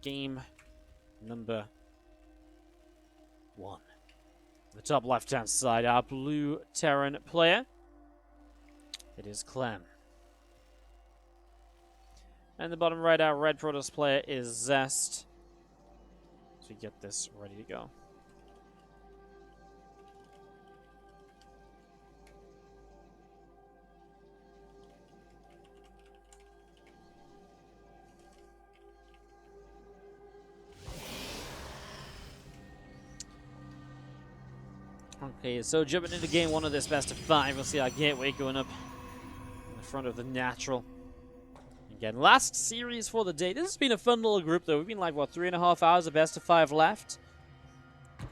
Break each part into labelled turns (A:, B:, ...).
A: game number 1. The top left-hand side, our blue Terran player. It is Clem. And the bottom right, our red Protoss player is Zest. So we get this ready to go. Okay, so jumping into game 1 of this best of 5, we'll see our gateway going up in the front of the natural. Again, last series for the day. This has been a fun little group, though. We've been like, what, 3.5 hours of best of 5 left?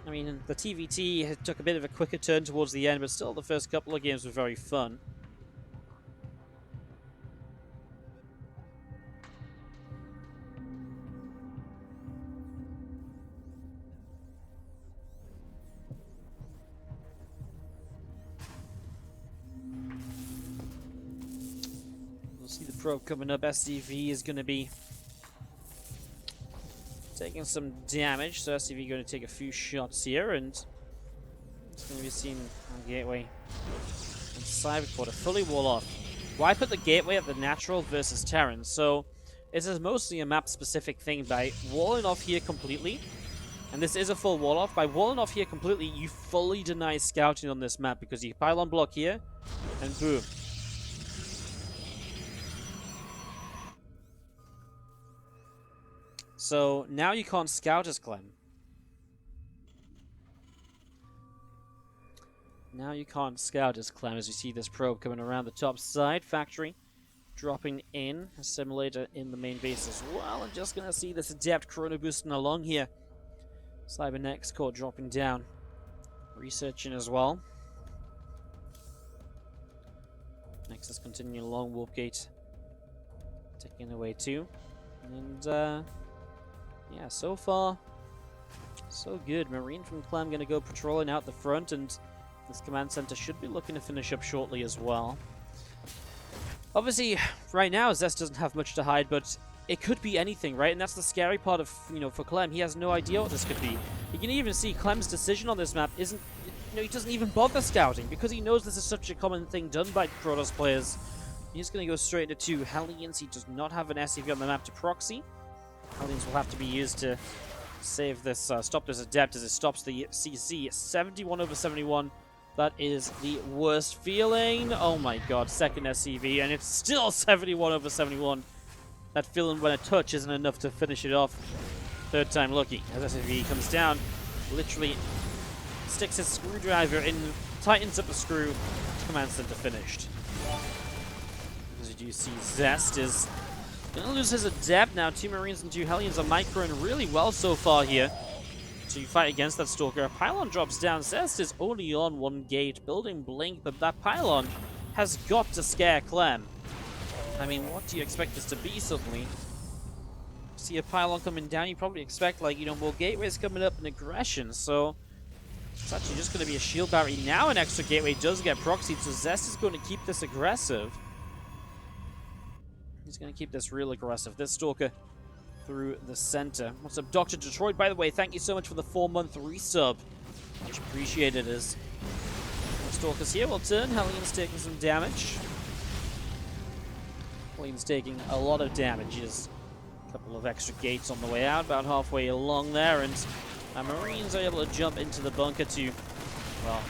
A: I mean, the TvT took a bit of a quicker turn towards the end, but still the first couple of games were very fun. See the probe coming up. SCV is going to be taking some damage, so SCV going to take a few shots here, and it's going to be seen on gateway and cyber quarter fully wall off. Why put the gateway at the natural versus Terran? So this is mostly a map specific thing. By walling off here completely, and this is a full wall off, by walling off here completely, you fully deny scouting on this map because you pylon block here, and boom. So now you can't scout as Clem. Now you can't scout as Clem as you see this probe coming around the top side. Factory dropping in. A simulator in the main base as well. And just going to see this adept chrono boosting along here. Cybernex core dropping down. Researching as well. Nexus continuing along. Warp gate taking away too. And yeah, so far, so good. Marine from Clem going to go patrolling out the front, and this command center should be looking to finish up shortly as well. Obviously, right now, Zest doesn't have much to hide, but it could be anything, right? And that's the scary part of, for Clem. He has no idea what this could be. You can even see Clem's decision on this map isn't, he doesn't even bother scouting, because he knows this is such a common thing done by Protoss players. He's going to go straight into 2 Hellions. He does not have an SCV on the map to proxy. Hellions will have to be used to save this, stop this adept as it stops the CC. 71/71. That is the worst feeling. Oh my god, second SCV, and it's still 71/71. That feeling when a touch isn't enough to finish it off. Third time lucky. As SCV comes down, literally sticks his screwdriver in, tightens up the screw, command center finished. As you do see, Zest is going to lose his adept now. 2 Marines and 2 Hellions are microing really well so far here to fight against that Stalker. A pylon drops down. Zest is only on 1 gate. Building Blink, but that pylon has got to scare Clem. I mean, what do you expect this to be suddenly? See a pylon coming down, you probably expect, like, more gateways coming up and aggression, so it's actually just going to be a shield battery. Now an extra gateway does get proxied, so Zest is going to keep this aggressive. He's going to keep this real aggressive. This Stalker through the center. What's up, Dr. Detroit? By the way, thank you so much for the 4-month resub. Much appreciated. As Stalkers here will turn. Hellions taking some damage. Hellions taking a lot of damages. A couple of extra gates on the way out, about halfway along there, and our Marines are able to jump into the bunker to, well,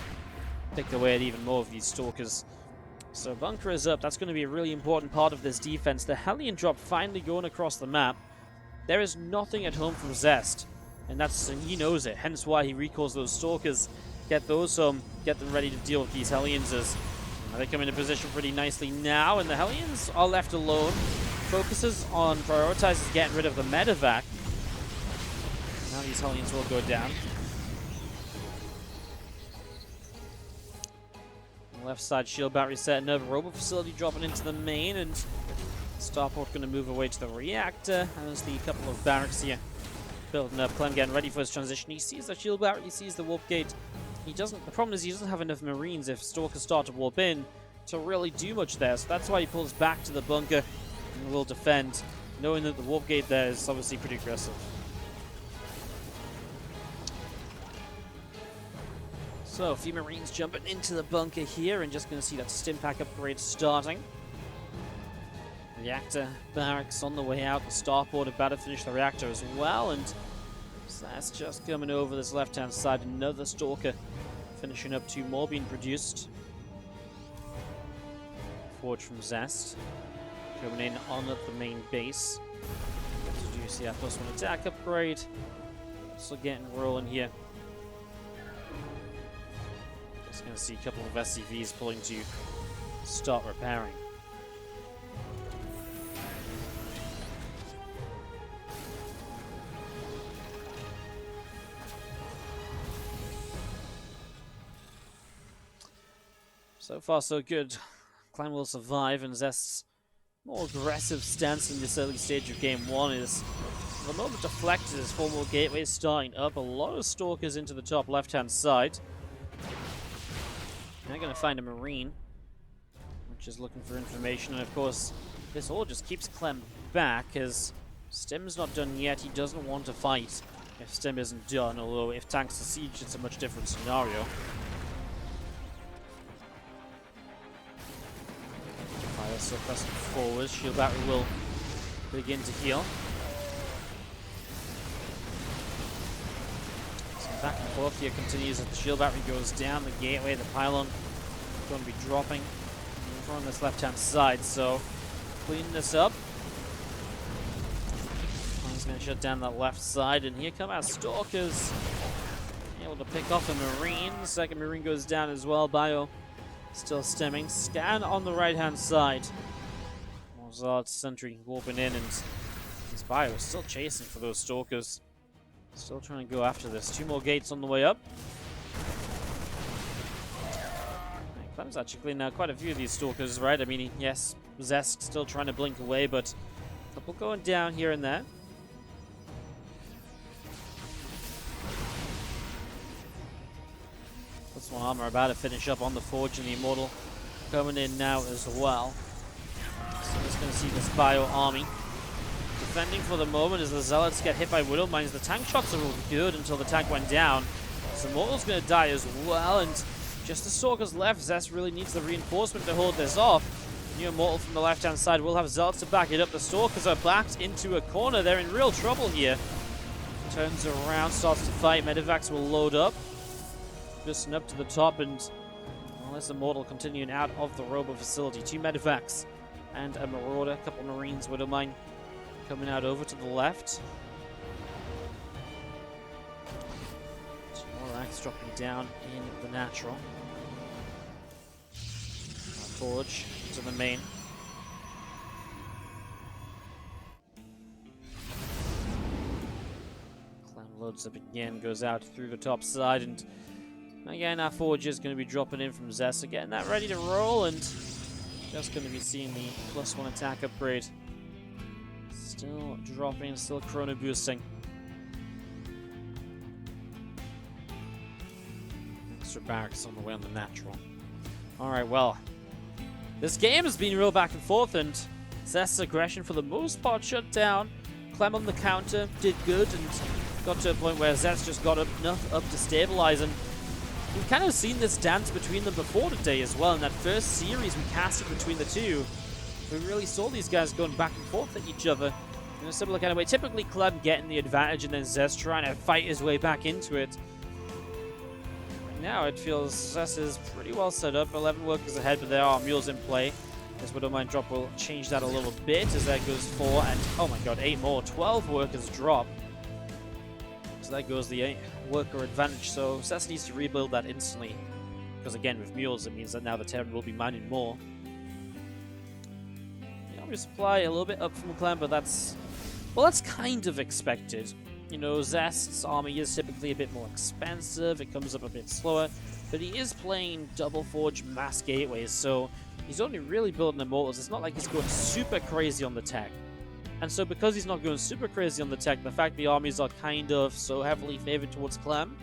A: pick away at even more of these Stalkers. So bunker is up. That's going to be a really important part of this defense. The Hellion drop finally going across the map. There is nothing at home from Zest, and he knows it. Hence why he recalls those Stalkers. Get those home. Get them ready to deal with these Hellions. As they come into position pretty nicely now, and the Hellions are left alone. Prioritizes getting rid of the medevac. Now these Hellions will go down. Left side shield battery setting up, robot facility dropping into the main, and Starport going to move away to the reactor. And there's the couple of barracks here building up. Clem getting ready for his transition. He sees the shield battery, he sees the warp gate. The problem is he doesn't have enough Marines if Stalkers start to warp in to really do much there. So that's why he pulls back to the bunker and will defend. knowing that the warp gate there is obviously pretty aggressive. So, a few Marines jumping into the bunker here, and just going to see that stim pack upgrade starting. Reactor barracks on the way out. The starport about to finish the reactor as well, and that's just coming over this left-hand side. Another Stalker finishing up, 2 more being produced. Forge from Zest coming in on at the main base. So you see that +1 attack upgrade. Still getting rolling here. Just going to see a couple of SCVs pulling to start repairing. So far, so good. Clem will survive, and Zest's more aggressive stance in this early stage of Game 1 is, for the moment, deflected as 4 more gateways starting up. A lot of Stalkers into the top left-hand side. Now going to find a Marine, which is looking for information, and of course, this all just keeps Clem back, as Stim's not done yet. He doesn't want to fight if Stim isn't done, although if tanks are siege, it's a much different scenario. So pressing forward, shield battery will begin to heal. So back and forth here continues as the shield battery goes down. The gateway, the pylon, going to be dropping over on this left-hand side. So cleaning this up. He's going to shut down that left side, and here come our Stalkers. Able to pick off a Marine. The second Marine goes down as well. Bio still stemming. Scan on the right-hand side. Mozart Sentry warping in, and his Bio is still chasing for those Stalkers. Still trying to go after this. 2 more gates on the way up. Clem's actually cleaning out quite a few of these Stalkers, right? I mean, yes, Zest still trying to blink away, but a couple going down here and there. +1 armor about to finish up on the Forge, and the Immortal coming in now as well. So just going to see this Bio army defending for the moment as the Zealots get hit by Widow Mines. The tank shots are all good until the tank went down. So Immortal's going to die as well, and just the Stalkers left. Zest really needs the reinforcement to hold this off. New Immortal from the left-hand side will have Zealots to back it up. The Stalkers are backed into a corner. They're in real trouble here. Turns around, starts to fight. Medivacs will load up. Just up to the top, and well, this Immortal continuing out of the Robo facility. 2 Medivacs and a Marauder, a couple Marines, Widowmine coming out over to the left. 2 more Axe dropping down in the natural. Forge to the main. Clem loads up again, goes out through the top side, and again, our Forge is going to be dropping in from Zest, getting that ready to roll, and just going to be seeing the +1 attack upgrade. Still dropping, still chrono boosting. Extra barracks on the way on the natural. Alright, well, this game has been real back and forth, and Zest's aggression for the most part shut down. Clem on the counter did good, and got to a point where Zest just got enough up to stabilize, and we've kind of seen this dance between them before today as well. In that first series we casted between the two, we really saw these guys going back and forth at each other in a similar kind of way. Typically Clem getting the advantage and then Zest trying to fight his way back into it. Right now it feels Zest is pretty well set up. 11 workers ahead, but there are mules in play. This Widowmine drop will change that a little bit as that goes 4, and oh my god, 8 more. 12 workers drop. So that goes the worker advantage, so Zest needs to rebuild that instantly. Because again, with mules, it means that now the Terran will be mining more. The army supply a little bit up from Clem, but that's, well, that's kind of expected. You know, Zest's army is typically a bit more expensive, it comes up a bit slower, but he is playing double Forge mass gateways, so he's only really building Immortals. It's not like he's going super crazy on the tech. And so because he's not going super crazy on the tech, the fact the armies are kind of so heavily favored towards Clem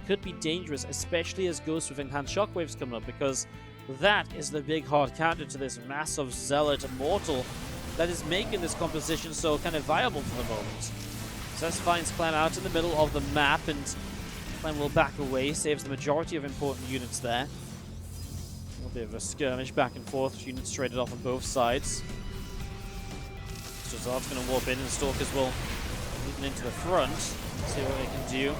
A: could be dangerous, especially as Ghosts with Enhanced Shockwaves come up, because that is the big hard counter to this massive Zealot Immortal that is making this composition so kind of viable for the moment. Zest finds Clem out in the middle of the map, and Clem will back away, saves the majority of important units there. A little bit of a skirmish back and forth, units traded off on both sides. So Zard's going to warp in, and Stalkers will move into the front, see what they can do.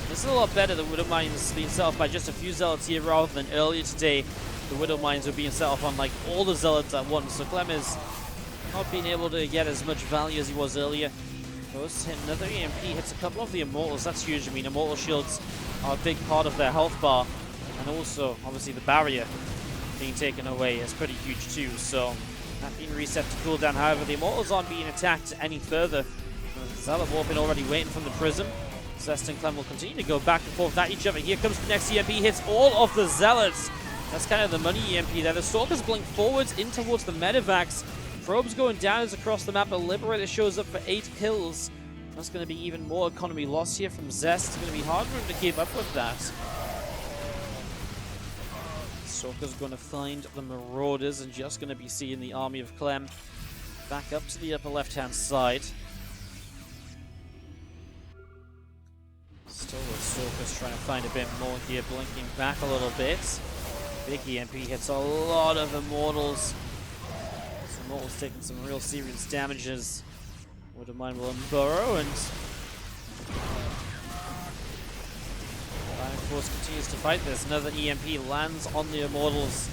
A: This is a lot better. The Widow Mines being set off by just a few Zealots here rather than earlier today. The Widow Mines were being set off on like all the Zealots at once, so Clem is not being able to get as much value as he was earlier. Goes to hit another EMP, hits a couple of the Immortals. That's huge. I mean, Immortal Shields are a big part of their health bar, and also, obviously, the barrier being taken away is pretty huge too, so that being reset to cooldown. However, the Immortals aren't being attacked any further. Zealot warping already waiting from the Prism. Zest and Clem will continue to go back and forth at each other. Here comes the next EMP, hits all of the Zealots. That's kind of the money EMP there. The Stalkers blink forwards in towards the Medivacs. Probes going down as across the map. The Liberator shows up for 8 kills. That's going to be even more economy loss here from Zest. It's going to be hard for him to keep up with that. Stalker's going to find the Marauders and just going to be seeing the army of Clem back up to the upper left-hand side. Still with Stalkers trying to find a bit more here, blinking back a little bit. Big EMP hits a lot of Immortals. Some Immortals taking some real serious damages. Widow Mine will unburrow, and Flying Force continues to fight this. Another EMP lands on the Immortals.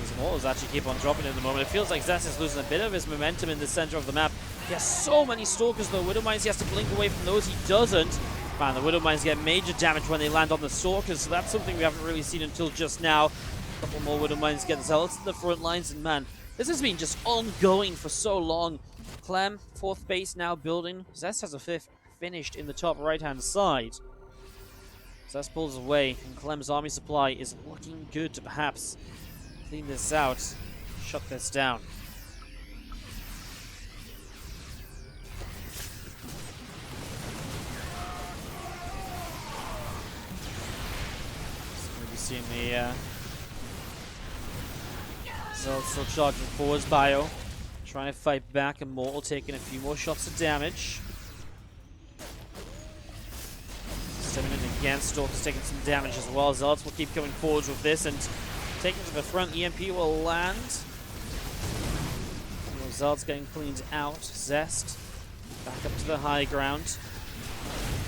A: These Immortals actually keep on dropping at the moment. It feels like Zest is losing a bit of his momentum in the center of the map. He has so many Stalkers though. Widow Mines, he has to blink away from those. He doesn't. Man, the Widow Mines get major damage when they land on the Stalkers, so that's something we haven't really seen until just now. A couple more Widow Mines get Zealots in the front lines, and man, this has been just ongoing for so long. Clem, 4th base now building. Zest has a 5th finished in the top right-hand side. Zest pulls away, and Clem's army supply is looking good to perhaps clean this out, shut this down. Seeing the Zealot still charging forwards. Bio trying to fight back. Immortal taking a few more shots of damage. Stepping in again. Stalker's taking some damage as well. Zealots will keep coming forwards with this and taking to the front. EMP will land. Zealots getting cleaned out. Zest back up to the high ground.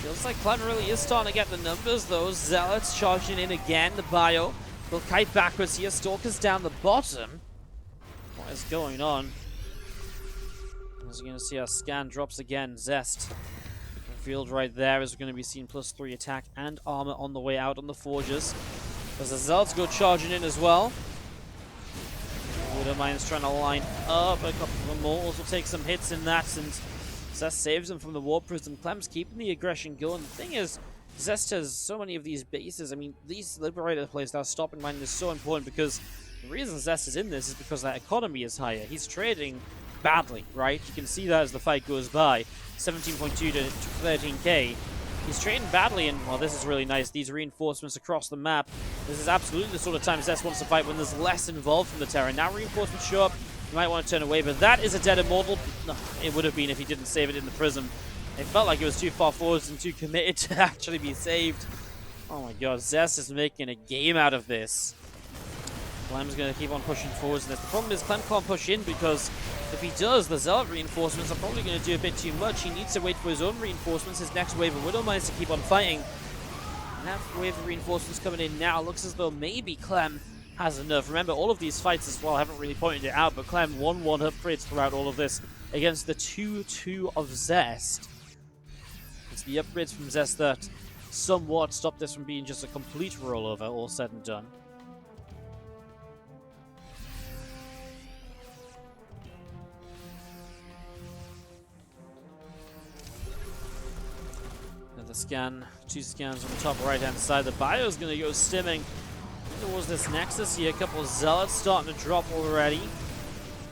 A: Feels like Clem really is starting to get the numbers, though. Zealots charging in again. The Bio will kite backwards here. Stalkers down the bottom. What is going on? As you're going to see, our scan drops again. Zest revealed right there as we're going to be seeing +3 attack and armor on the way out on the Forges. As the Zealots go charging in as well. Widow Mine's trying to line up. A couple of Immortals will take some hits in that, and Zest saves him from the Warp Prism. Clem's keeping the aggression going. The thing is, Zest has so many of these bases. I mean, these Liberator plays now stopping mine is so important because the reason Zest is in this is because that economy is higher. He's trading badly, right? You can see that as the fight goes by. 17.2 to 13k. He's trading badly, and well, this is really nice. These reinforcements across the map. This is absolutely the sort of time Zest wants to fight when there's less involved from the Terran. Now reinforcements show up. You might want to turn away, but that is a dead Immortal. No, it would have been if he didn't save it in the Prism. It felt like it was too far forwards and too committed to actually be saved. Oh my god, Zest is making a game out of this. Clem's going to keep on pushing forwards. And the problem is Clem can't push in because if he does, the Zealot reinforcements are probably going to do a bit too much. He needs to wait for his own reinforcements, his next wave of Widow Mines to keep on fighting. And that wave of reinforcements coming in now looks as though maybe Clem has enough. Remember, all of these fights as well, I haven't really pointed it out, but Clem 1-1 upgrades throughout all of this against the 2-2 of Zest. It's the upgrades from Zest that somewhat stopped this from being just a complete rollover, all said and done. Another scan, 2 scans on the top right-hand side. The Bio's going to go stimming towards this Nexus here. A couple of Zealots starting to drop already.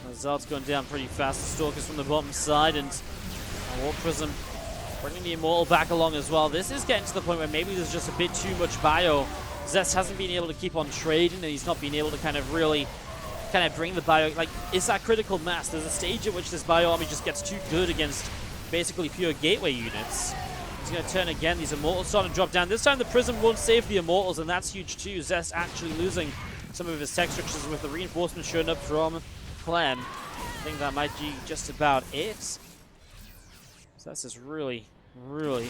A: The Zealots going down pretty fast. The Stalkers from the bottom side, and Warp Prism bringing the Immortal back along as well. This is getting to the point where maybe there's just a bit too much Bio. Zest hasn't been able to keep on trading, and he's not been able to kind of really kind of bring the bio, like, it's that critical mass. There's a stage at which this bio army just gets too good against basically pure gateway units. He's going to turn again. These Immortals starting to drop down. This time the Prism won't save the Immortals, and that's huge too. Zest actually losing some of his tech structures with the reinforcements showing up from Clem. I think that might be just about it. So that's just really, really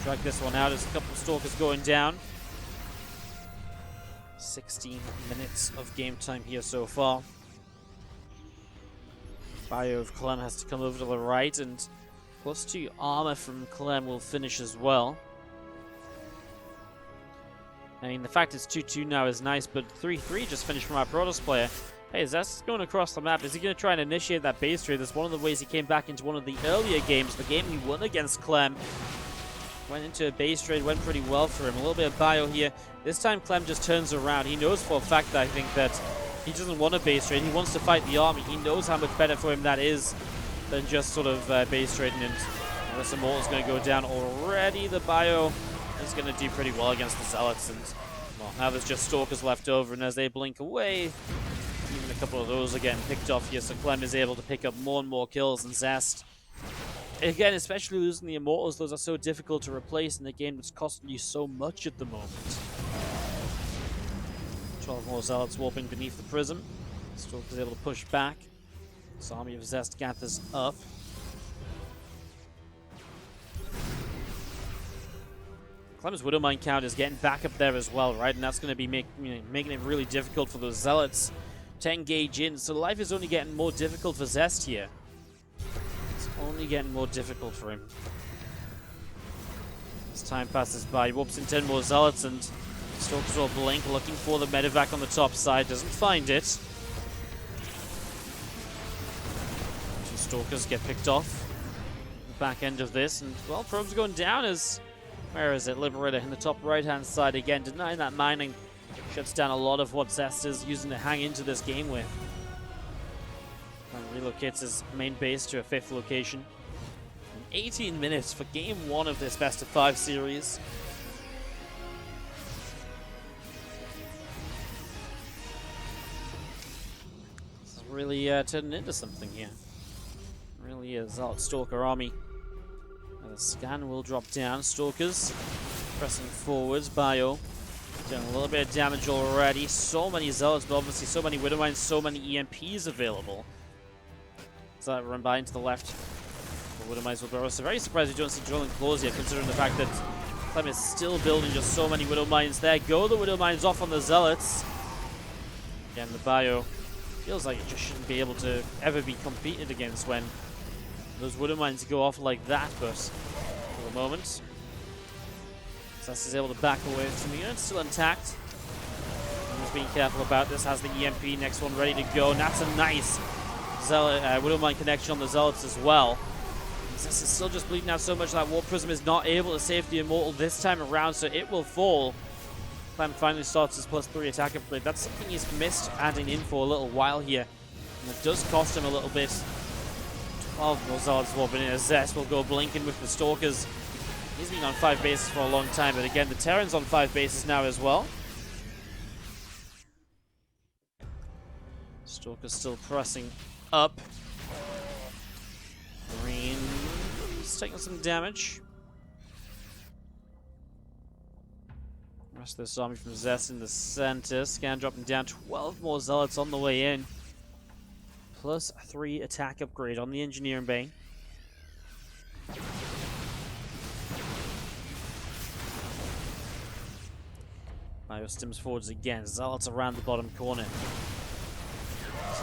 A: drag this one out. There's a couple of Stalkers going down. 16 minutes of game time here so far. Bio of Clem has to come over to the right, and +2 armor from Clem will finish as well. I mean, the fact it's 2-2 now is nice, but 3-3 just finished from our Protoss player. Hey, Zest going across the map. Is he going to try and initiate that base trade? That's one of the ways he came back into one of the earlier games. The game he won against Clem. Went into a base trade, went pretty well for him. A little bit of bio here. This time Clem just turns around. He knows for a fact that I think that he doesn't want a base trade. He wants to fight the army. He knows how much better for him that is than just sort of base trading. And this Immortal's going to go down already. The bio is going to do pretty well against the Zealots. And well, now there's just Stalkers left over. And as they blink away, even a couple of those are getting picked off here. So Clem is able to pick up more and more kills than Zest. Again, especially losing the Immortals, those are so difficult to replace in a game that's costing you so much at the moment. 12 more Zealots warping beneath the Prism. Stalker's able to push back. This army of Zest gathers up. Clem's Widowmine count is getting back up there as well, right? And that's going to be making it really difficult for those Zealots to engage in. So life is only getting more difficult for Zest here. Only getting more difficult for him. As time passes by, he warps in 10 more Zealots, and Stalkers will blink, looking for the medevac on the top side. Doesn't find it. 2 Stalkers get picked off. The back end of this, and well, Probe's going down as, where is it? Liberator in the top right-hand side again, denying that mining. Shuts down a lot of what Zest is using to hang into this game with. And relocates his main base to a 5th location. 18 minutes for game 1 of this best of 5 series. This is really turning into something here. It really is. Zealot Stalker army. And the scan will drop down. Stalkers pressing forwards. Bio doing a little bit of damage already. So many Zealots, but obviously so many Widowmines, so many EMPs available. So that run by into the left. The Widowmines will burrow. So very surprised we don't see drilling claws yet, considering the fact that Clem is still building just so many Widowmines. There go the Widowmines off on the Zealots. Again, the bio feels like it just shouldn't be able to ever be competed against when those Widowmines go off like that, but for the moment, Zest is able to back away with some units still intact. He's being careful about this, has the EMP, next one ready to go, and that's a nice Widowmine connection on the Zealots as well. Zest is still just bleeding out so much that Warp Prism is not able to save the Immortal this time around, so it will fall. Clem finally starts his +3 attack upgrade. That's something he's missed adding in for a little while here. And it does cost him a little bit. 12 more Zealots warping in as Zest will go blinking with the Stalkers. He's been on 5 bases for a long time, but again, the Terran's on 5 bases now as well. Stalker's still pressing up. Green's taking some damage. Rest of this army from Zest in the center. Scan dropping down. 12 more Zealots on the way in. +3 attack upgrade on the Engineering Bay. Bio stims forwards again. Zealots around the bottom corner.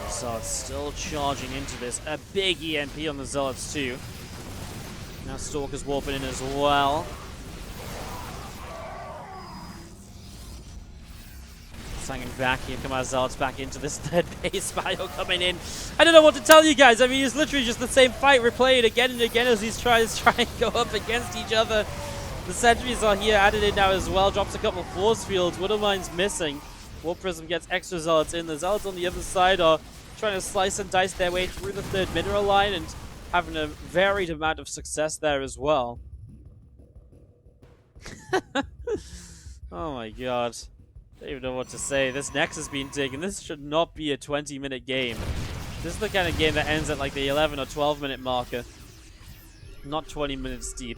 A: So it's still charging into this. A big EMP on the Zealots too. Now Stalker's warping in as well. Hanging back. Here come our Zealots back into this 3rd base. Bio coming in. I don't know what to tell you guys. I mean, it's literally just the same fight replayed again and again as these tries try and go up against each other. The sentries are here added in now as well. Drops a couple of force fields. Widowmine's missing. Warp Prism gets extra Zealots in. The Zealots on the other side are trying to slice and dice their way through the 3rd mineral line and having a varied amount of success there as well. Oh my god. don't even know what to say. This Nexus being taken. This should not be a 20-minute game. This is the kind of game that ends at like the 11 or 12-minute marker. Not 20 minutes deep.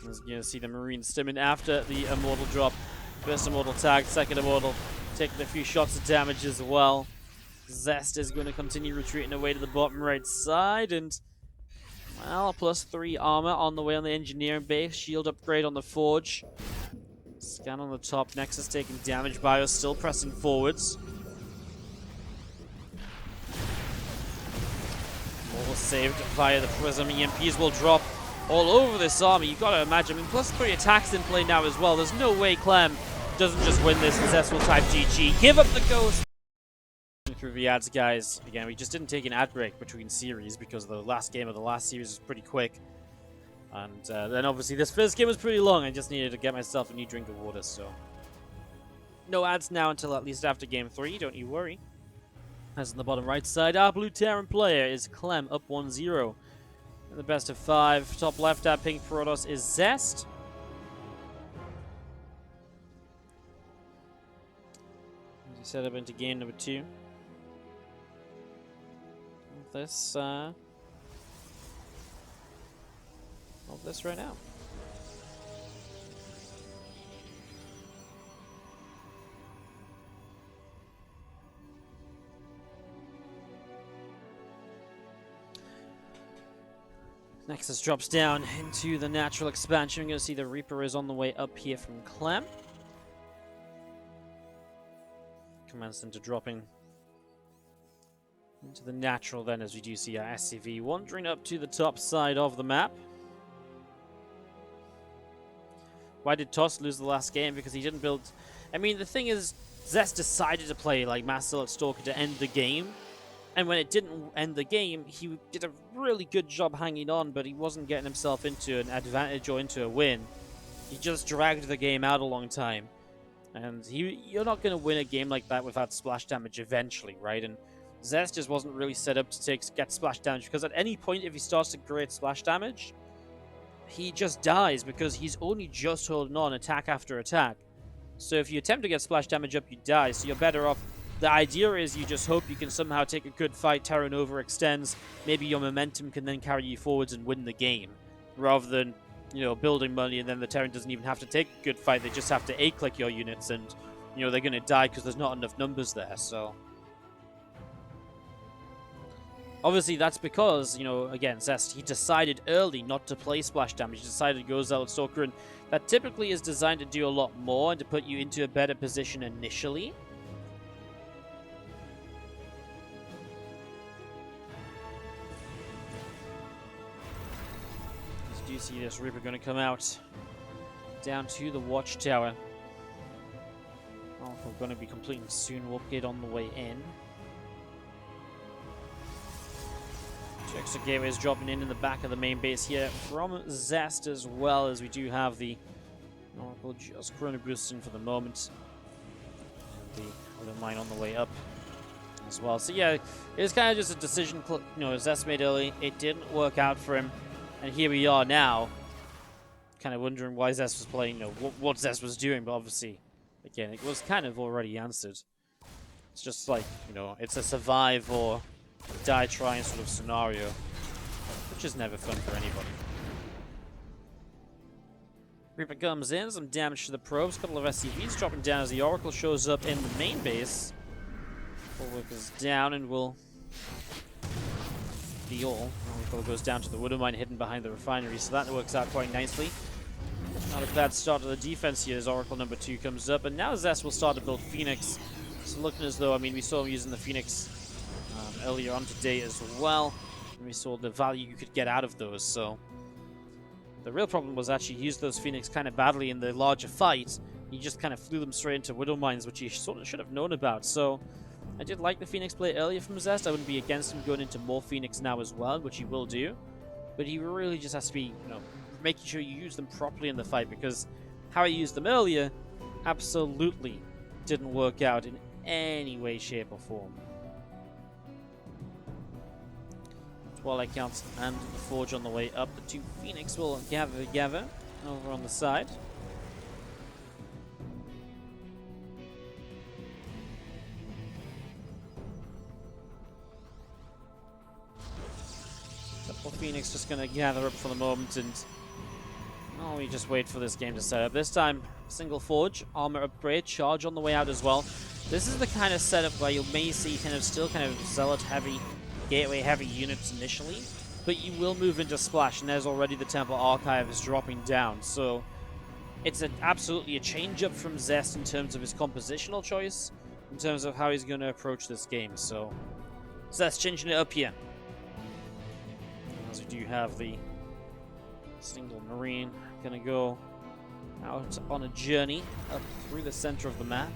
A: As you can see the Marine stimming after the Immortal drop. First Immortal tag, second Immortal taking a few shots of damage as well. Zest is going to continue retreating away to the bottom right side, and well, +3 armor on the way on the engineering base. Shield upgrade on the Forge. Scan on the top. Nexus taking damage. Bio still pressing forwards. All saved via the Prism. EMPs will drop all over this army. You've got to imagine. I mean, +3 attacks in play now as well. There's no way Clem doesn't just win this and Zest will type GG. Give up the ghost! Through the ads, guys. Again, we just didn't take an ad break between series because the last game of the last series was pretty quick. And then obviously this first game was pretty long. I just needed to get myself a new drink of water, so. No ads now until at least after game 3, don't you worry. As on the bottom right side, our blue Terran player is Clem, up 1-0. In the best of 5. Top left, our pink Protoss is Zest. As we set up into game number 2. This of this right now. Nexus drops down into the natural expansion. We're going to see the Reaper is on the way up here from Clem. Commands into dropping into the natural then, as we do see our SCV wandering up to the top side of the map. Why did Toss lose the last game? Because he didn't build... I mean, the thing is, Zest decided to play like Master Zealot Stalker to end the game. And when it didn't end the game, he did a really good job hanging on, but he wasn't getting himself into an advantage or into a win. He just dragged the game out a long time. And you're not going to win a game like that without splash damage eventually, right? And Zest just wasn't really set up to get splash damage, because at any point if he starts to create splash damage, he just dies because he's only just holding on attack after attack. So if you attempt to get splash damage up, you die, so you're better off. The idea is you just hope you can somehow take a good fight, Terran overextends, maybe your momentum can then carry you forwards and win the game, rather than, you know, building money and then the Terran doesn't even have to take a good fight, they just have to A-click your units and, you know, they're going to die because there's not enough numbers there, so... Obviously, that's because, you know, again, Zest, he decided early not to play splash damage. He decided to go Zealot Stalker, and that typically is designed to do a lot more and to put you into a better position initially. As you do see this Reaper going to come out down to the Watchtower. Oh, we're going to be completing soon. Warp gate on the way in. Extra gateways dropping in the back of the main base here from Zest, as well as we do have the Oracle just chrono boosting for the moment. And the other mine on the way up as well. So yeah, it's kind of just a decision, you know, Zest made early. It didn't work out for him, and here we are now, kind of wondering why Zest was playing, you know, what Zest was doing. But obviously, again, it was kind of already answered. It's just like, you know, it's a survive or die trying sort of scenario, which is never fun for anybody. Reaper comes in, some damage to the probes, a couple of SCVs dropping down as the Oracle shows up in the main base. Bulwark is down and will be all. Oracle goes down to the Widow Mine hidden behind the refinery, so that works out quite nicely. Not a bad start to the defense here as Oracle number 2 comes up, and now Zest will start to build Phoenix. It's looking as though, I mean, we saw him using the Phoenix earlier on today as well, and we saw the value you could get out of those. So the real problem was actually he used those Phoenix kind of badly in the larger fight. He just kind of flew them straight into Widow Mines, which he sort of should have known about. So I did like the Phoenix play earlier from Zest. I wouldn't be against him going into more Phoenix now as well, which he will do, but he really just has to be, you know, making sure you use them properly in the fight, because how he used them earlier absolutely didn't work out in any way, shape, or form. Twilight Council and the Forge on the way up. The 2 Phoenix will gather together over on the side. Phoenix just going to gather up for the moment, and we just wait for this game to set up. This time, single forge, armor upgrade, charge on the way out as well. This is the kind of setup where you may see still kind of zealot heavy, gateway heavy units initially, but you will move into splash, and there's already the Temple Archive is dropping down. So it's absolutely a change up from Zest in terms of his compositional choice, in terms of how he's going to approach this game. So Zest changing it up here. As we do have the single Marine going to go out on a journey up through the center of the map.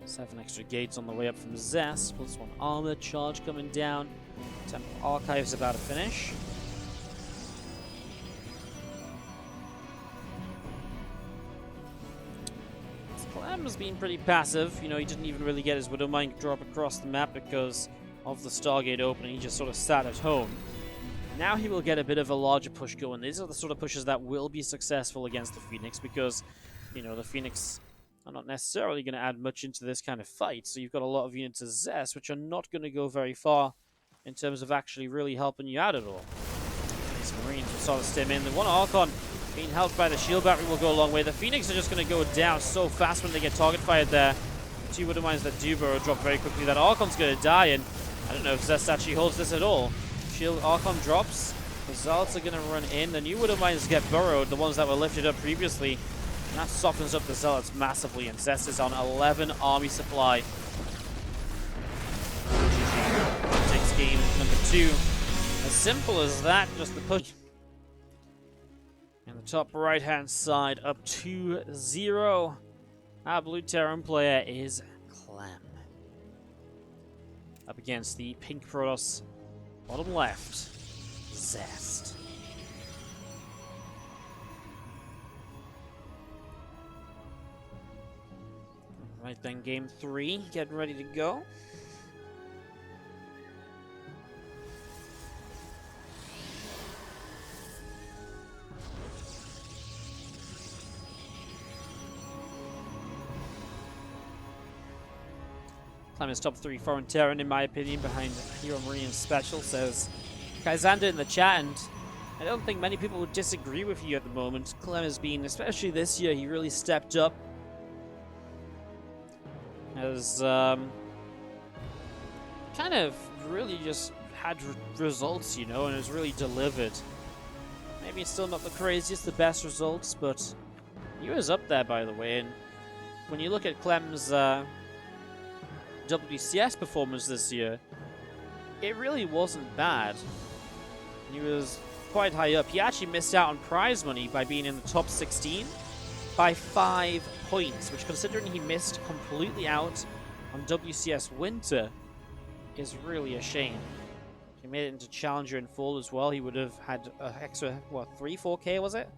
A: 7 extra gates on the way up from Zest, plus 1 armor charge coming down. Temple Archive's about to finish. Clem has been pretty passive. You know, he didn't even really get his Widowmine drop across the map because of the Stargate opening. He just sort of sat at home. Now he will get a bit of a larger push going. These are the sort of pushes that will be successful against the Phoenix because, you know, the Phoenix are not necessarily going to add much into this kind of fight. So you've got a lot of units of Zest, which are not going to go very far in terms of actually really helping you out at all. These Marines will sort of stem in. The one Archon being helped by the shield battery will go a long way. The Phoenix are just going to go down so fast when they get target fired there. 2 Widowmines that do burrow drop very quickly. That Archon's going to die, and I don't know if Zest actually holds this at all. Shield Archon drops. The Zealots are going to run in. The new Widowmines get burrowed, the ones that were lifted up previously. And that softens up the Zealots massively, and Zest is on 11 army supply. Takes game number 2. As simple as that, just the push. And the top right-hand side up 2-0. Our blue Terran player is Clem. Up against the pink Protoss, bottom left, Zest. Right then, game 3, getting ready to go. Clem is top 3 foreign Terran, in my opinion, behind Hero Marine Special, says Kaizander in the chat, and I don't think many people would disagree with you at the moment. Clem has been, especially this year, he really stepped up. Has kind of really just had results, you know, and has really delivered. Maybe it's still not the craziest, the best results, but he was up there, by the way. And when you look at Clem's WCS performance this year, it really wasn't bad. He was quite high up. He actually missed out on prize money by being in the top 16 by 5 points, which, considering he missed completely out on WCS Winter, is really a shame. If he made it into Challenger in full as well, he would have had an extra, what, 4K was it?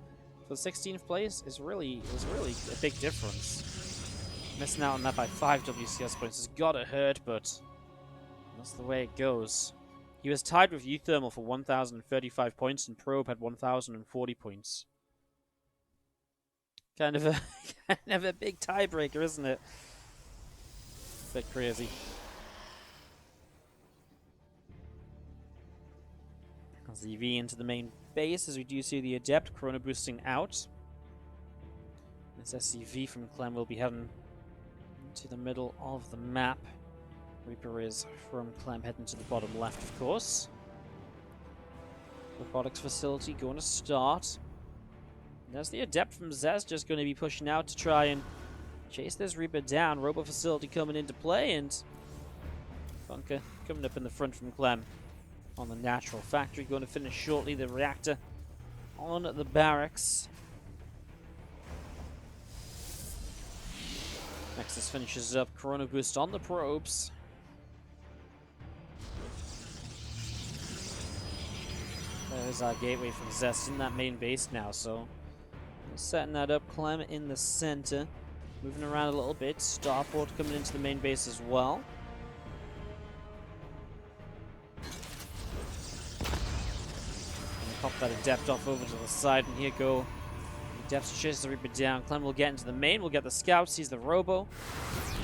A: For 16th place? It was really a big difference. Missing out on that by 5 WCS points has gotta hurt, but that's the way it goes. He was tied with Uthermal for 1,035 points, and Probe had 1,040 points. Kind of a big tiebreaker, isn't it? Bit crazy. As the EV into the main base, as we do see the Adept Chrono boosting out. This SCV from Clem will be heading to the middle of the map. Reaper is from Clem heading to the bottom left, of course. Robotics facility going to start. There's the Adept from Zest just going to be pushing out to try and chase this Reaper down. Robo facility coming into play, and Bunker coming up in the front from Clem on the natural factory. Going to finish shortly. The reactor on the barracks. Nexus finishes up. Chrono boost on the probes. There's our gateway from Zest in that main base now, so setting that up. Clem in the center, moving around a little bit. Starport coming into the main base as well. Pop that Adept off over to the side, and here go the Adept chases the Reaper down. Clem will get into the main, will get the Scout, sees the Robo.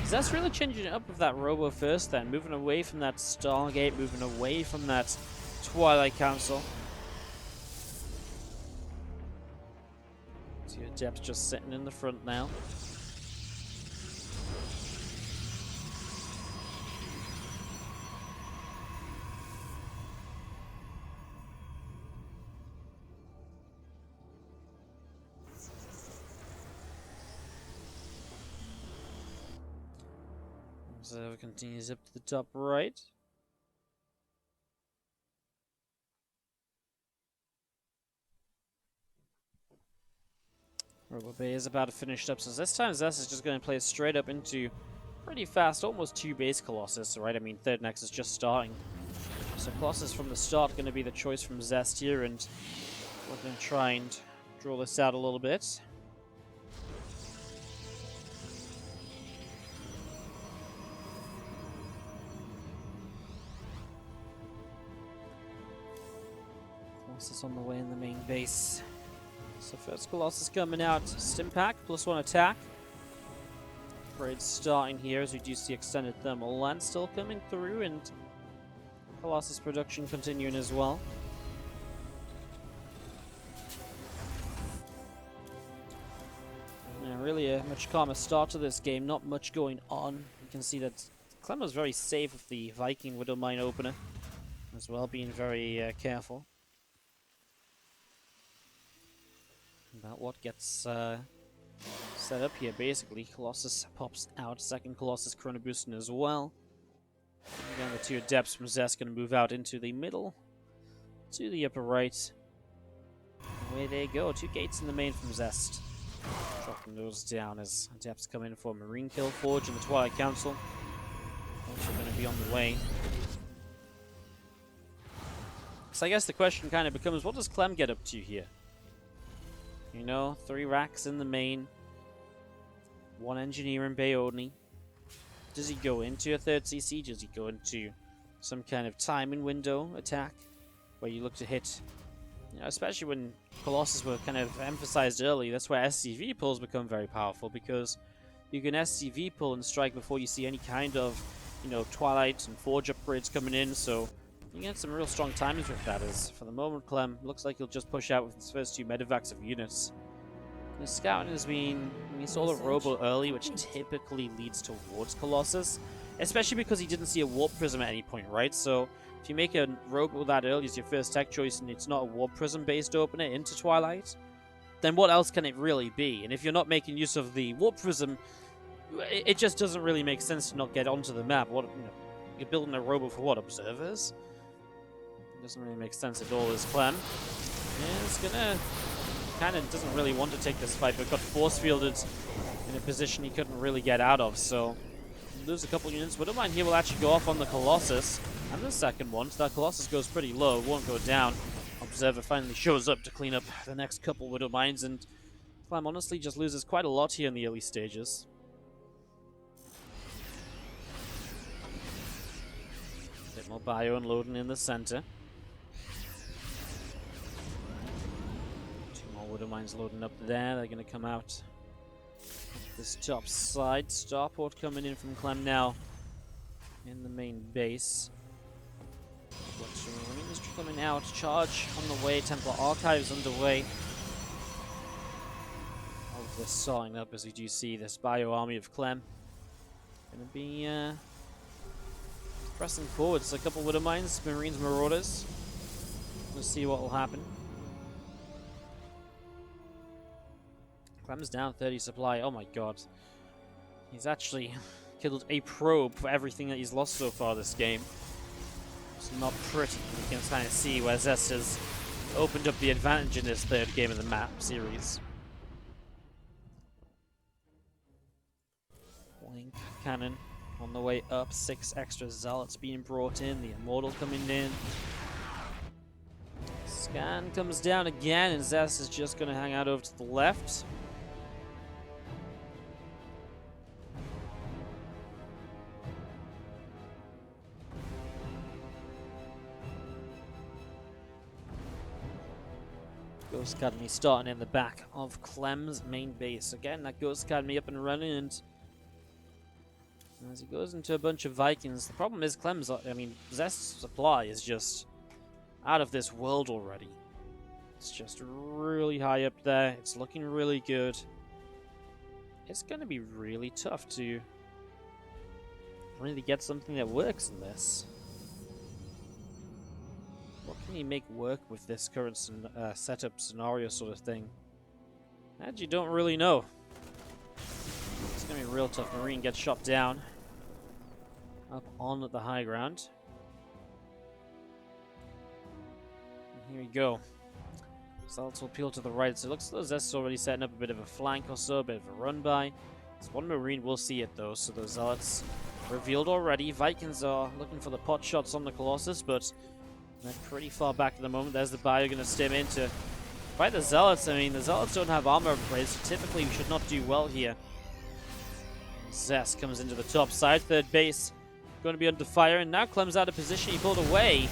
A: Zest really changing it up with that Robo first then, moving away from that Stargate, moving away from that Twilight Council. See Adept's just sitting in the front now. Observer continues up to the top right. Robo Bay is about to finish up, so this time Zest is just going to play straight up into pretty fast, almost 2 base Colossus, right? I mean, third Nexus just starting. So Colossus from the start going to be the choice from Zest here, and we're going to try and draw this out a little bit. Colossus on the way in the main base. So first Colossus coming out, Stimpack, +1 attack. Upgrade starting here as we do see extended thermal lens still coming through, and Colossus production continuing as well. Yeah, really a much calmer start to this game, not much going on. You can see that Clem was very safe with the Viking Widow Mine opener as well, being very careful about what gets set up here. Basically, Colossus pops out, second Colossus Chrono boosting as well. Again, the 2 Adepts from Zest going to move out into the middle, to the upper right. Away they go, 2 gates in the main from Zest. Dropping those down as Adepts come in for Marine Kill Forge and the Twilight Council. Also going to be on the way. So I guess the question kind of becomes, what does Clem get up to here? You know, 3 racks in the main, 1 engineer in bay only. Does he go into a 3rd CC? Does he go into some kind of timing window attack where you look to hit, you know, especially when Colossus were kind of emphasized early, that's where SCV pulls become very powerful, because you can SCV pull and strike before you see any kind of, you know, Twilight and Forge upgrades coming in, so you get some real strong timings with that. As for the moment, Clem looks like he'll just push out with his first 2 medevacs of units. The scouting has been, we saw the Robo early, which typically leads towards Colossus, especially because he didn't see a Warp Prism at any point, right? So if you make a Robo that early as your first tech choice and it's not a Warp Prism based opener into Twilight, then what else can it really be? And if you're not making use of the Warp Prism, it just doesn't really make sense to not get onto the map. What, you know, you're building a Robo for what, observers? Doesn't really make sense at all. As Clem is gonna kind of doesn't really want to take this fight, but got force fielded in a position he couldn't really get out of. So lose a couple units. Widow Mine here will actually go off on the Colossus, and the second one. So that Colossus goes pretty low, won't go down. Observer finally shows up to clean up the next couple Widow Mines, and Clem honestly just loses quite a lot here in the early stages. A bit more bio unloading in the center. Widow Mines loading up there. They're going to come out this top side. Starport coming in from Clem now in the main base. Marines coming out. Charge on the way. Templar Archives underway. All of this sawing up as we do see this bio army of Clem. Going to be pressing forward. So a couple Widow Mines, Marines, Marauders. We'll see what will happen. Clem's down 30 supply. Oh my god. He's actually killed a probe for everything that he's lost so far this game. It's not pretty. You can kind of see where Zest has opened up the advantage in this 3rd game of the map series. Blink cannon on the way up. 6 extra zealots being brought in. The Immortal coming in. Scan comes down again, and Zest is just going to hang out over to the left. Ghost Academy starting in the back of Clem's main base. Again, that Ghost Academy up and running, and As he goes into a bunch of Vikings, the problem is Clem's, I mean, Zest's supply is just out of this world already. It's just really high up there. It's looking really good. It's going to be really tough to really get something that works in this. What can you make work with this current setup scenario sort of thing? And you don't really know. It's going to be real tough. Marine gets shot down. Up on the high ground. And here we go. Zealots will peel to the right, so it looks as though Zest's already setting up a bit of a flank or so, a bit of a run by. So one Marine will see it though, so the Zealots revealed already. Vikings are looking for the pot shots on the Colossus, but they're pretty far back at the moment. There's the Bio going to stem into fight the Zealots. I mean, the Zealots don't have armor upgrades, so typically we should not do well here. Zest comes into the top side, third base going to be under fire, and now Clem's out of position. He pulled away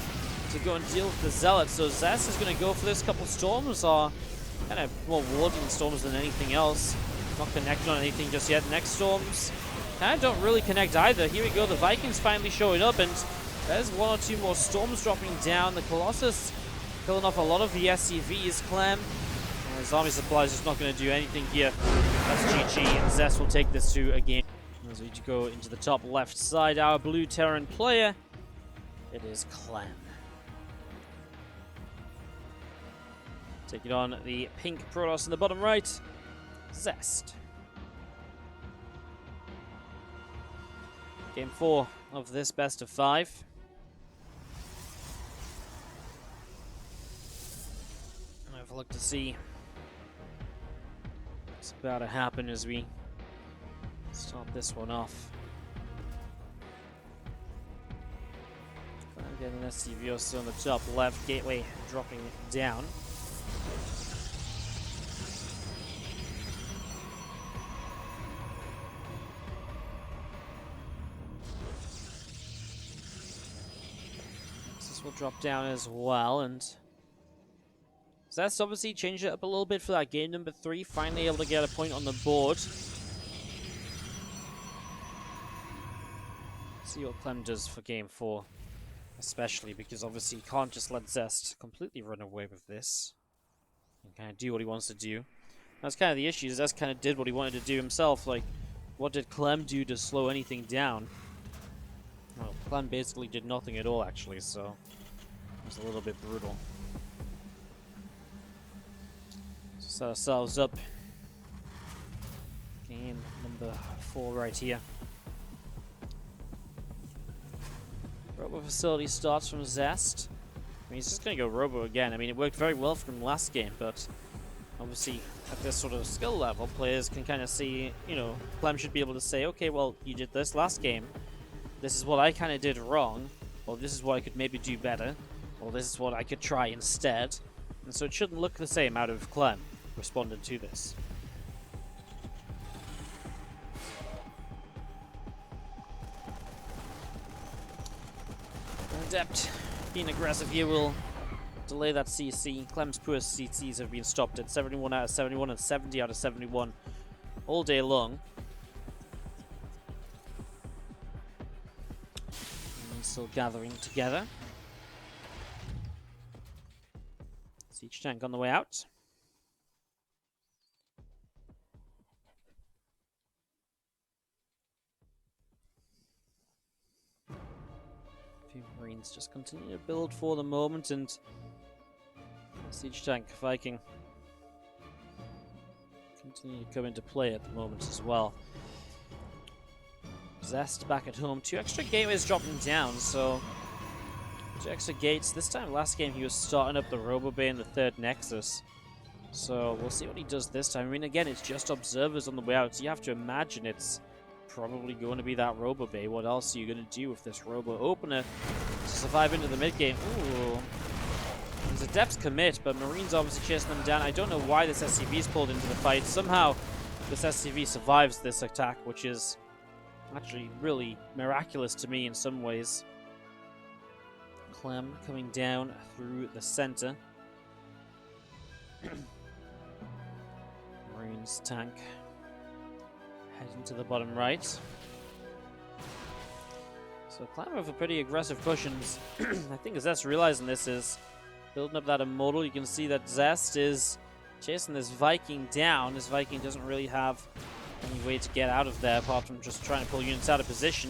A: to go and deal with the Zealots, so Zest is going to go for this. Couple storms are kind of more warding storms than anything else. Not connected on anything just yet. Next storms kind of don't really connect either. Here we go, the Vikings finally showing up, and there's one or two more storms dropping down. The Colossus killing off a lot of the SCVs. Clem, his army supply is just not going to do anything here. That's GG, and Zest will take this to a game. As we go into the top left side, our blue Terran player, it is Clem. Taking on the pink Protoss in the bottom right, Zest. Game 4 of this best of 5. I'll have a look to see what's about to happen as we start this one off. I'm getting an SCV also on the top left, gateway dropping down. This will drop down as well, and Zest obviously changed it up a little bit for that game number 3, finally able to get a point on the board. See what Clem does for game 4, especially because obviously he can't just let Zest completely run away with this and kind of do what he wants to do. That's kind of the issue. Zest kind of did what he wanted to do himself. Like, what did Clem do to slow anything down? Well, Clem basically did nothing at all, actually, so it was a little bit brutal. So set ourselves up. Game number 4 right here. Robo facility starts from Zest. I mean, he's just going to go Robo again. I mean, it worked very well for him last game, but obviously at this sort of skill level, players can kind of see, you know, Clem should be able to say, okay, well, you did this last game. This is what I kind of did wrong, or this is what I could maybe do better, or this is what I could try instead. And so it shouldn't look the same out of Clem responding to this. Adept being aggressive here will delay that CC. Clem's poor CCs have been stopped at 71 out of 71 and 70 out of 71 all day long. And still gathering together. Siege tank on the way out. Marines just continue to build for the moment, and Siege Tank Viking continue to come into play at the moment as well. Zest back at home. 2 extra gateways dropping down, so 2 extra gates. This time last game he was starting up the Robo Bay and the 3rd Nexus. So we'll see what he does this time. I mean, again, it's just observers on the way out, so you have to imagine it's probably going to be that Robo Bay. What else are you going to do with this Robo Opener to survive into the mid-game? Ooh. There's a depth commit, but Marines obviously chasing them down. I don't know why this SCV is pulled into the fight. Somehow, this SCV survives this attack, which is actually really miraculous to me in some ways. Clem coming down through the center. Marines tank heading to the bottom right. So Clem with a pretty aggressive push, and I think Zest realizing this is building up that Immortal. You can see that Zest is chasing this Viking down. This Viking doesn't really have any way to get out of there apart from just trying to pull units out of position.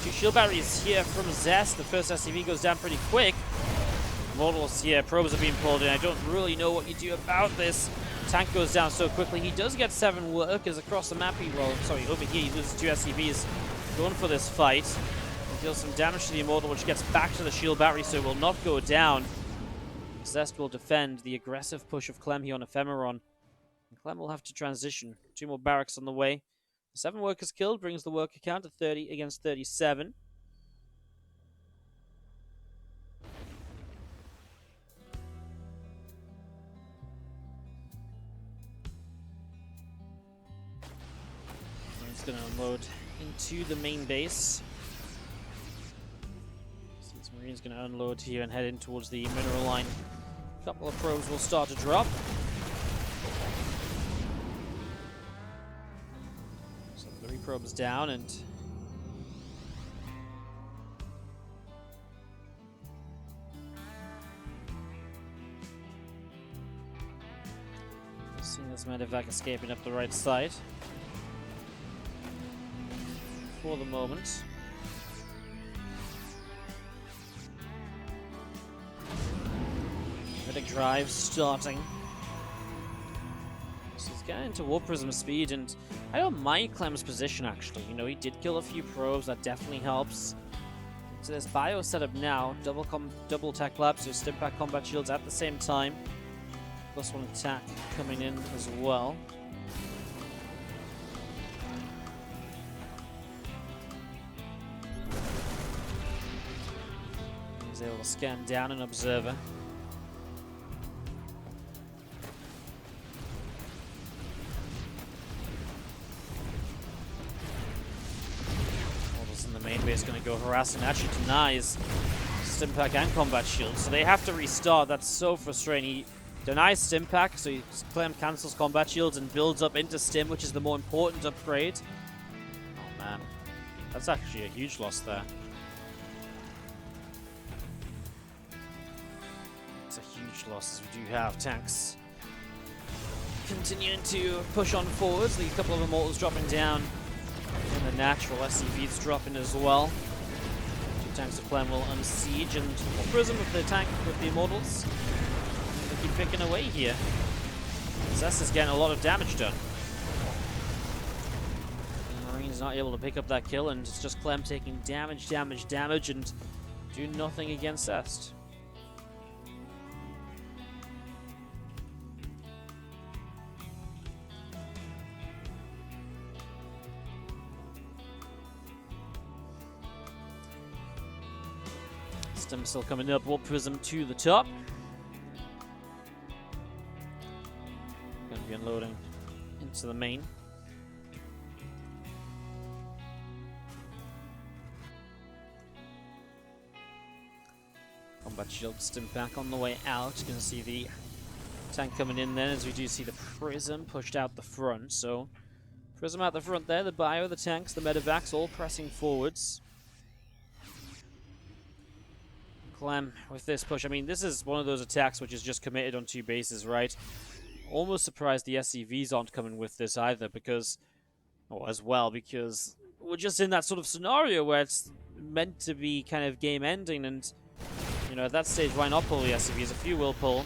A: 2 shield batteries here from Zest. The first SCV goes down pretty quick. Immortals here, probes are being pulled in. I don't really know what you do about this. Tank goes down so quickly. He does get 7 workers across the map. Over here he loses 2 SCVs. Going for this fight. He deals some damage to the Immortal, which gets back to the shield battery, so it will not go down. Zest will defend the aggressive push of Clem here on Ephemeron. And Clem will have to transition. 2 more barracks on the way. 7 workers killed brings the worker count to 30 against 37. He's going to unload into the main base. So this Marine's going to unload here and head in towards the mineral line. A couple of probes will start to drop. So 3 probes down, and seeing this medevac escaping up the right side for the moment. Medic drive starting. So he's getting into Warp Prism speed, and I don't mind Clem's position actually. You know, he did kill a few probes, that definitely helps. So there's bio setup now, double attack labs, so Stimpack combat shields at the same time. +1 attack coming in as well. He's able to scan down an observer. Models in the main base going to go harassing. Actually denies Stimpack and combat shield, so they have to restart. That's so frustrating. He denies Stimpack, so Clem cancels combat shields and builds up into Stim, which is the more important upgrade. Oh man, that's actually a huge loss there. It's a huge loss, as we do have tanks continuing to push on forwards. The couple of Immortals dropping down, and the natural SCVs dropping as well. 2 tanks of Clem will unsiege, and Prism with the tank with the Immortals. They keep picking away here. Zest is getting a lot of damage done. The Marine's not able to pick up that kill, and it's just Clem taking damage, and do nothing against Zest. Stim still coming up. Warp Prism to the top. Going to be unloading into the main. Combat shield Stim back on the way out. Going to see the tank coming in then, as we do see the Prism pushed out the front. So Prism out the front there. The bio, the tanks, the medevacs all pressing forwards. Clem with this push. I mean, this is one of those attacks which is just committed on 2 bases, right? Almost surprised the SCVs aren't coming with this either, because we're just in that sort of scenario where it's meant to be kind of game ending, and you know, at that stage, why not pull the SCVs? A few will pull.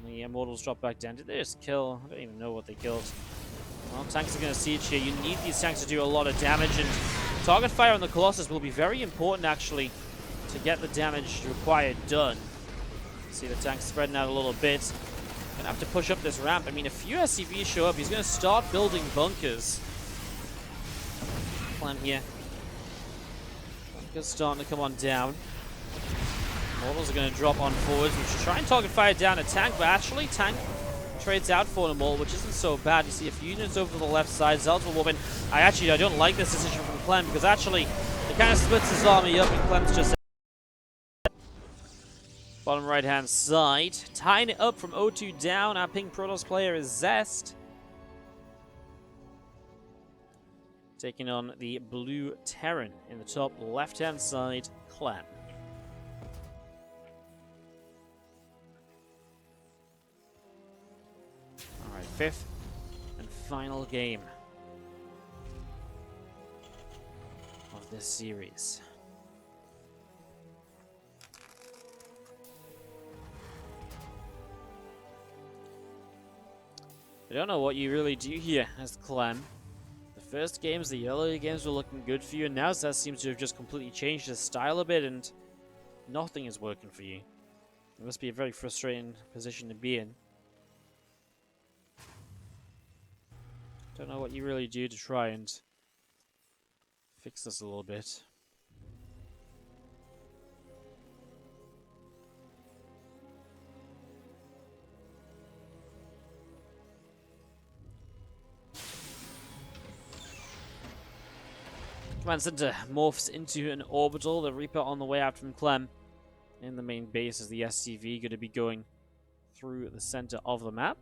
A: And the Immortals drop back down. Did they just kill? I don't even know what they killed. Well, tanks are going to siege here. You need these tanks to do a lot of damage, and target fire on the Colossus will be very important actually to get the damage required done. See the tank spreading out a little bit. Gonna have to push up this ramp. I mean, a few SCVs show up. He's gonna start building bunkers. Clem here. Bunkers starting to come on down. Immortals are gonna drop on forwards. We should try and target fire down a tank, but actually tank trades out for an Immortal, which isn't so bad. You see a few units over to the left side. Zelt will warp in. I don't like this decision from Clem, because actually it kind of splits his army up, and Clem's just bottom right hand side. Tying it up from 0-2 down. Our pink Protoss player is Zest. taking on the blue Terran in the top left-hand side, Clem. Alright, fifth and final game of this series. I don't know what you really do here as Clem. The first games, the earlier games were looking good for you, and now Zest seems to have just completely changed his style a bit, and nothing is working for you. It must be a very frustrating position to be in. Don't know what you really do to try and fix this a little bit. Command Center morphs into an orbital. The Reaper on the way out from Clem. In the main base is the SCV going to be going through the center of the map.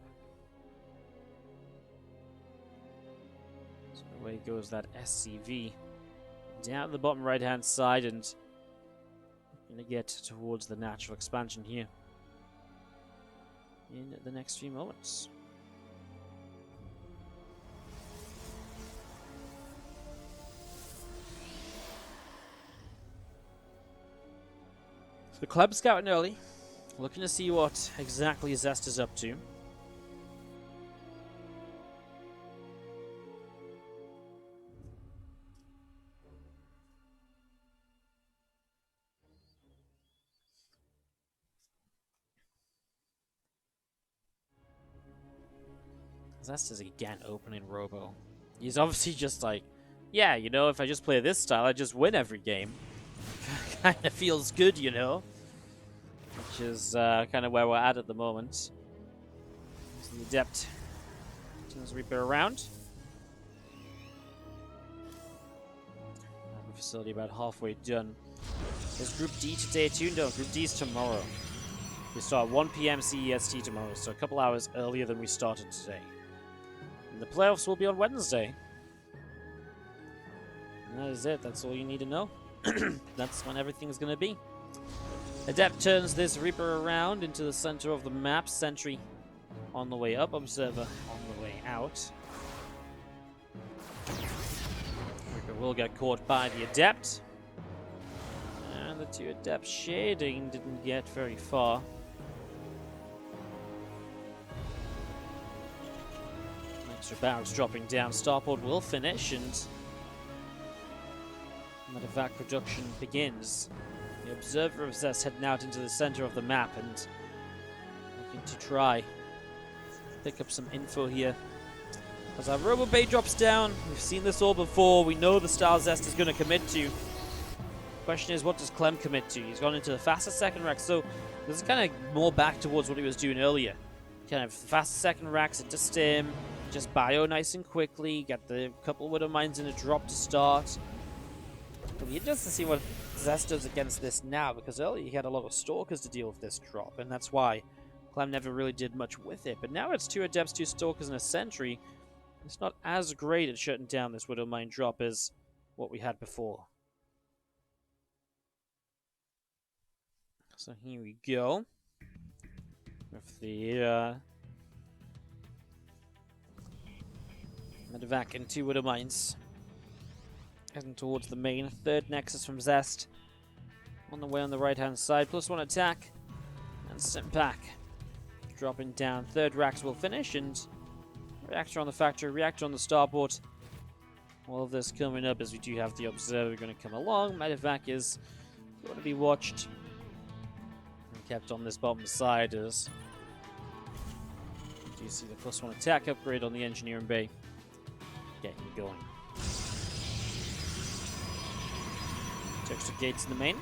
A: So away goes that SCV. Down at the bottom right hand side, and going to get towards the natural expansion here in the next few moments. The Clem scouting early, looking to see what exactly Zest is up to. Zest is again opening Robo. He's obviously just like, yeah, you know, if I just play this style, I just win every game. Kind of feels good, you know, which is kind of where we're at the moment. So the Adept turns Reaper around. The facility about halfway done. Is Group D today too? No, Group D is tomorrow. We start 1 p.m. CEST tomorrow, so a couple hours earlier than we started today. And the playoffs will be on Wednesday. And that is it. That's all you need to know. That's when everything's going to be. Adept turns this Reaper around into the center of the map. Sentry on the way up, Observer on the way out. Reaper will get caught by the Adept. And the two Adepts shading didn't get very far. Extra barracks dropping down. Starport will finish, and medevac production begins. The Observer of Zest heading out into the center of the map and looking to try pick up some info here. As our Robo Bay drops down, we've seen this all before. We know the style Zest is going to commit to. Question is, what does Clem commit to? He's gone into the faster second rack, so this is kind of more back towards what he was doing earlier. Kind of faster second racks into stim, just bio nice and quickly, get the couple Widow Mines in a drop to start. It'll be interesting to see what Zest does against this now, because earlier he had a lot of Stalkers to deal with this drop, and that's why Clem never really did much with it. But now it's 2 Adepts, 2 Stalkers, and a Sentry. It's not as great at shutting down this Widow Mine drop as what we had before. So here we go. With the medevac and 2 Widow Mines. Heading towards the main. Third Nexus from Zest. On the way on the right-hand side. +1 attack. And sent back. Dropping down. Third racks will finish. And reactor on the factory. Reactor on the starport. All of this coming up as we do have the Observer going to come along. Medevac is going to be watched. And kept on this bottom side as you do see the +1 attack upgrade on the Engineering Bay. Getting going. Extra gates in the main.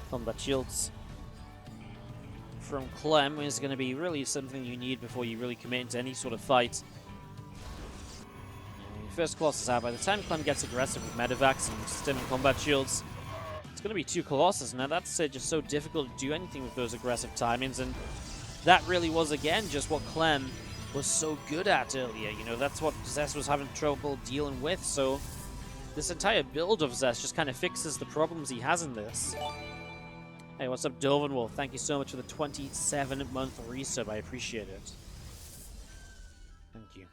A: Combat shields from Clem is going to be really something you need before you really commit into any sort of fight. First Colossus out. By the time Clem gets aggressive with medevacs and stim and combat shields, it's going to be 2 Colossus. Now that's just so difficult to do anything with those aggressive timings, and that really was again just what Clem was so good at earlier. You know, that's what Zest was having trouble dealing with, so this entire build of Zest just kind of fixes the problems he has in this. Hey, what's up, Dovenwolf? Thank you so much for the 27-month resub. I appreciate it. Thank you.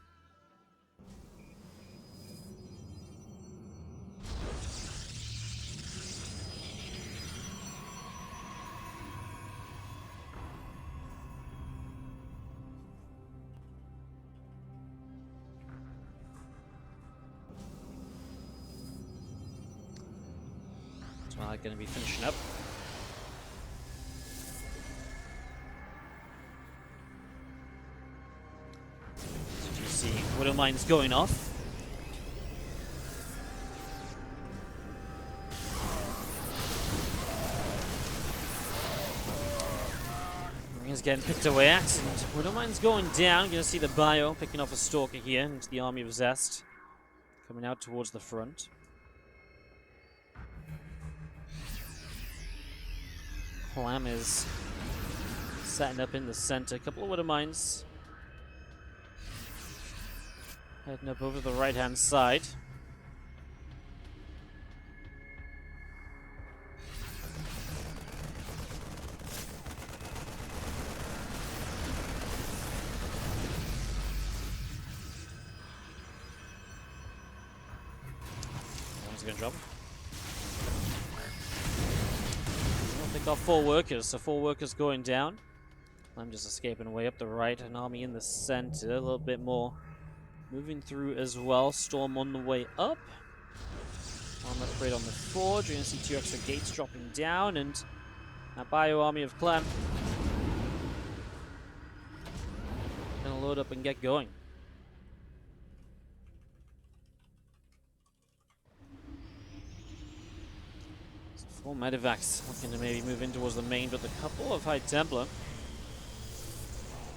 A: Going to be finishing up. So you see Widowmine's going off. Marine's getting picked away at, and Widowmine's going down. You're going to see the bio picking off a Stalker here into the army of Zest. Coming out towards the front. Clem is setting up in the center. A couple of Widowmines heading up over the right-hand side. One's gonna drop. Got 4 workers, so 4 workers going down. I'm just escaping away up the right. An army in the center, a little bit more moving through as well. Storm on the way up. Armor upgrade on the forge. You're going to see 2 extra gates dropping down, and a bio army of Clem. Gonna load up and get going. Four medevacs looking to maybe move in towards the main, but a couple of High Templar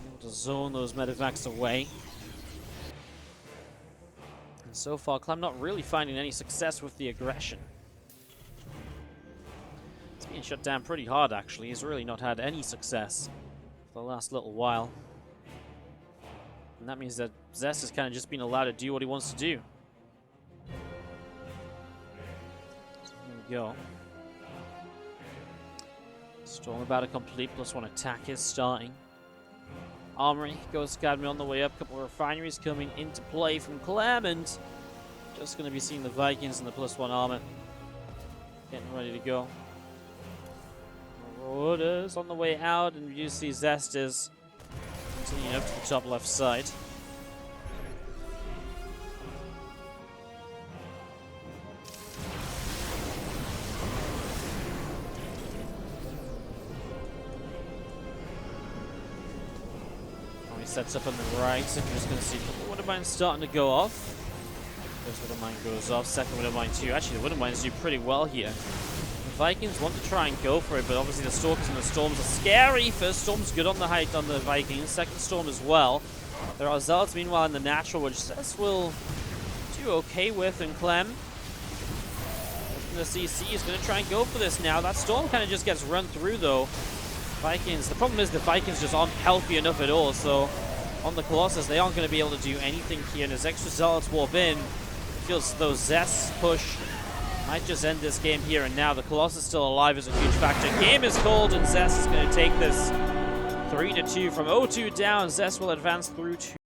A: able to zone those medevacs away. And so far, Clem not really finding any success with the aggression. It's being shut down pretty hard, actually. He's really not had any success for the last little while. And that means that Zest has kind of just been allowed to do what he wants to do. So here we go. Storm about to complete, +1 attack is starting. Armory, Ghost Academy on the way up. Couple of refineries coming into play from Clem, and just going to be seeing the Vikings and the +1 armor getting ready to go. Marauders on the way out, and you see Zest is continuing up to the top left side. Sets up on the right, and you're just going to see the Widowmine starting to go off. First Widowmine goes off, second Widowmine too. Actually, the Widowmines do pretty well here. The Vikings want to try and go for it, but obviously the Stalkers and the Storms are scary. First Storm's good on the height on the Vikings, second Storm as well. There are Zealots meanwhile in the natural, which Zest will do okay with, and Clem. The CC is going to try and go for this now. That Storm kind of just gets run through though. Vikings, the problem is the Vikings just aren't healthy enough at all, so on the Colossus they aren't going to be able to do anything here, and as extra Zealots warp in, it feels as though Zest's push might just end this game here and now. The Colossus still alive is a huge factor. Game is called, and Zest is going to take this 3-2 from 0-2 down. Zest will advance through to